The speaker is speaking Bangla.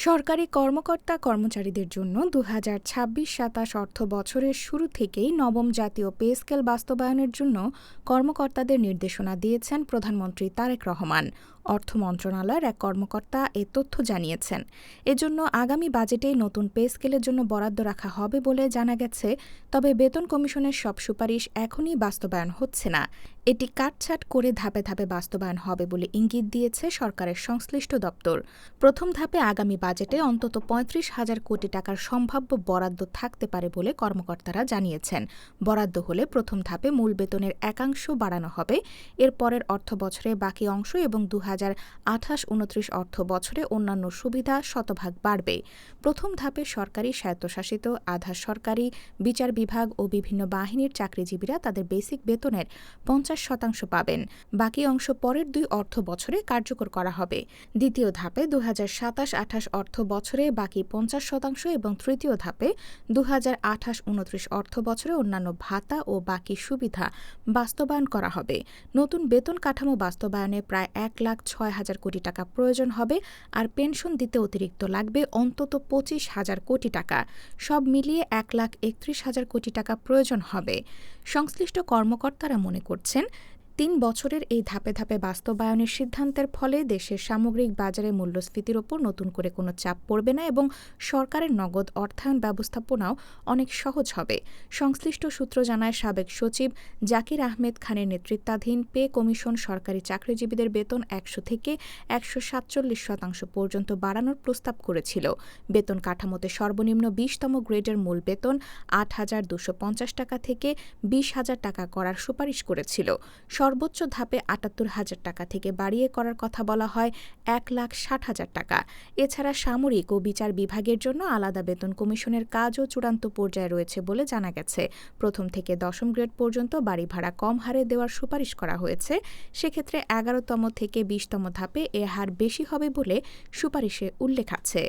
সরকারি কর্মকর্তা-কর্মচারীদের জন্য ২০২৬-২৭ অর্থবছরের শুরু থেকেই নবম জাতীয় পে স্কেল বাস্তবায়নের জন্য কর্মকর্তাদের নির্দেশনা দিয়েছেন প্রধানমন্ত্রী তারেক রহমান। অর্থ মন্ত্রণালয়ের এক কর্মকর্তা এ তথ্য জানিয়েছেন। এজন্য আগামী বাজেটেই নতুন পে স্কেলের জন্য বরাদ্দ রাখা হবে বলে জানা গেছে। তবে বেতন কমিশনের সব সুপারিশ এখনই বাস্তবায়ন হচ্ছে না। এটি কাটছাঁট করে ধাপে ধাপে বাস্তবায়ন হবে বলে ইঙ্গিত দিয়েছে সরকারের সংশ্লিষ্ট দপ্তর। প্রথম ধাপে আগামী বাজেটে অন্তত ৩৫,০০০ কোটি টাকার সম্ভাব্য বরাদ্দ থাকতে পারে বলে কর্মকর্তারা জানিয়েছেন। বরাদ্দ হলে প্রথম ধাপে মূল বেতনের একাংশ বাড়ানো হবে। এর পরের অর্থবছরে বাকি অংশ এবং ২০২৮-২৯ অর্থ বছরে অন্যান্য সুবিধা শতভাগ বাড়বে। প্রথম ধাপে সরকারি, স্বায়ত্তশাসিত, আধা সরকারি, বিচার বিভাগ ও বিভিন্ন বাহিনীর চাকরিজীবীরা তাদের বেসিক বেতনের ৫০% পাবেন। বাকি অংশ পরের ২ অর্থ বছরে কার্যকর করা হবে। দ্বিতীয় ধাপে ২০২৭-২৮ অর্থ বছরে বাকি ৫০% এবং তৃতীয় ধাপে ২০২৮-২৯ অর্থ বছরে অন্যান্য ভাতা ও বাকি সুবিধা বাস্তবায়ন করা হবে। নতুন বেতন কাঠামো বাস্তবায়নে প্রায় ১,০৬,০০০ কোটি টাকা প্রয়োজন হবে, আর পেনশন দিতে অতিরিক্ত লাগবে অন্তত ২৫,০০০ কোটি টাকা। সব মিলিয়ে ১,৩১,০০০ কোটি টাকা প্রয়োজন হবে। সংশ্লিষ্ট কর্মকর্তারা মনে করছেন, ৩ বছরের এই ধাপে ধাপে বাস্তবায়নের সিদ্ধান্তের ফলে দেশের সামগ্রিক বাজারে মূল্যস্ফীতির ওপর নতুন করে কোনো চাপ পড়বে না এবং সরকারের নগদ অর্থায়ন ব্যবস্থাপনাও অনেক সহজ হবে। সংশ্লিষ্ট সূত্র জানায়, সাবেক সচিব জাকির আহমেদ খানের নেতৃত্বাধীন পে কমিশন সরকারি চাকরিজীবীদের বেতন ১০০ থেকে ১৪৭% পর্যন্ত বাড়ানোর প্রস্তাব করেছিল। বেতন কাঠামোতে সর্বনিম্ন ২০তম গ্রেডের মূল বেতন ৮,২৫০ টাকা থেকে ২০,০০০ টাকা করার সুপারিশ করেছিল। সর্বোচ্চ ধাপে ৭৮,০০০ টাকা থেকে বাড়িয়ে করার কথা বলা হয় ১,৬০,০০০ টাকা। এছাড়া সামরিক ও বিচার বিভাগের জন্য আলাদা বেতন কমিশনের কাজও চূড়ান্ত পর্যায়ে রয়েছে বলে জানা গেছে। প্রথম থেকে ১০ম গ্রেড পর্যন্ত বাড়ি ভাড়া কম হারে দেওয়ার সুপারিশ করা হয়েছে। সেক্ষেত্রে ১১তম থেকে ২০তম ধাপে এ হার বেশি হবে বলে সুপারিশে উল্লেখ আছে।